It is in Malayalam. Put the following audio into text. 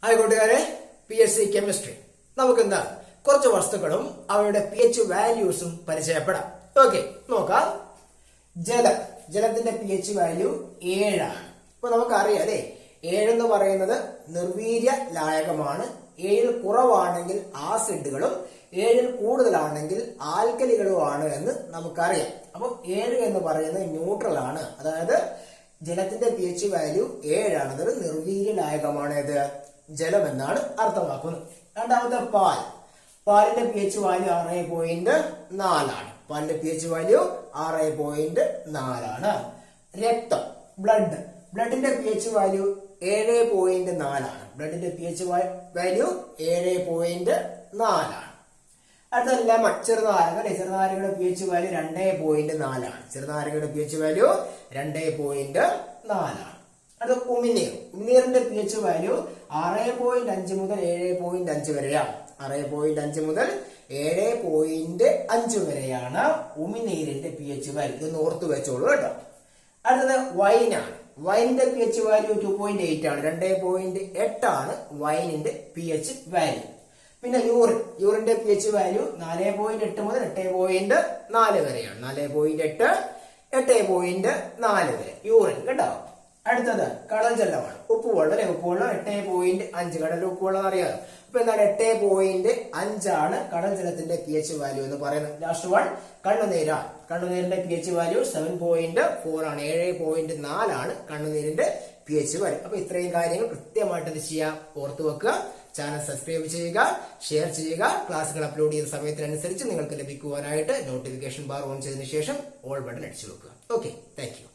ഹായ് കൂട്ടുകാരെ, PSC കെമിസ്ട്രി. നമുക്ക് എന്താ കുറച്ച് വസ്തുക്കളും അവയുടെ pH വാല്യൂസും പരിചയപ്പെടാം. ഓക്കെ, നോക്കാം. ജലത്തിന്റെ pH വാല്യൂ 7 ആണ്. ഇപ്പൊ നമുക്കറിയാം അല്ലെ, 7 എന്ന് പറയുന്നത് നിർവീര്യ ലായകമാണ്. 7 കുറവാണെങ്കിൽ ആസിഡുകളും 7 കൂടുതലാണെങ്കിൽ ആൽക്കലികളുമാണ് എന്ന് നമുക്കറിയാം. അപ്പൊ 7 എന്ന് പറയുന്നത് ന്യൂട്രൽ ആണ്. അതായത് ജലത്തിന്റെ pH വാല്യൂ 7 ആണ്. അതൊരു നിർവീര്യ ലായകമാണ്. ഇത് ജലം എന്നാണ് അർത്ഥമാക്കുന്നത്. രണ്ടാമത്തെ പാലിന്റെ pH വാല്യൂ 6.4 ആണ്. പാലിന്റെ pH വാല്യൂ 6.4 ആണ്. രക്തം, ബ്ലഡിന്റെ pH വാല്യൂ 7.4 ആണ്. ബ്ലഡിന്റെ pH വാല്യൂ 7.4 ആണ്. അടുത്ത ലെമൺ, ചെറുനാരങ്ങയുടെ pH വാല്യൂ 2.4 ആണ്. ചെറുനാരങ്ങയുടെ pH വാല്യൂ 2.4 ആണ്. അത് ഉമിനീറിന്റെ pH വാല്യൂ 6.5 മുതൽ 7.5 വരെയാണ്. 6.5 മുതൽ 7.5 വരെയാണ് ഉമിനീരിന്റെ pH വാല്യൂ. ഇതൊന്ന് ഓർത്തു വെച്ചോളൂ കേട്ടോ. അടുത്തത് വൈനാണ്. വൈനിന്റെ pH വാല്യൂ 2.8 ആണ്. 2.8 ആണ് വൈനിന്റെ pH വാല്യൂ. പിന്നെ യൂറിന്റെ pH വാല്യൂ 4.8 മുതൽ 8.4 വരെയാണ്. 4.8, 8.4 വരെ യൂറിൻ കേട്ടോ. അടുത്തത് കടൽ ജലമാണ്. ഉപ്പുവെള്ളം 8.5. കടലിലെ ഉപ്പുവെള്ളം അറിയാമോ? അപ്പൊ എന്താണ് 8.5 ആണ് കടൽ ജലത്തിന്റെ pH വാല്യൂ എന്ന് പറയുന്നത്. ലാസ്റ്റ് വൺ കണ്ണുനീരാണ്. കണ്ണുനീരിന്റെ pH വാല്യൂ 7.4 ആണ്. 7.4 ആണ് കണ്ണുനീരിന്റെ pH വാല്യൂ. അപ്പൊ ഇത്രയും കാര്യങ്ങൾ കൃത്യമായിട്ട് എന്ത് ചെയ്യാം, ഓർത്തു വെക്കുക. ചാനൽ സബ്സ്ക്രൈബ് ചെയ്യുക, ഷെയർ ചെയ്യുക. ക്ലാസ്സുകൾ അപ്ലോഡ് ചെയ്യുന്ന സമയത്തിനനുസരിച്ച് നിങ്ങൾക്ക് ലഭിക്കുവാനായിട്ട് നോട്ടിഫിക്കേഷൻ ബാർ ഓൺ ചെയ്തതിനു ശേഷം ഓൾ ബട്ടൺ അടിച്ചു വെക്കുക. Okay, thank you.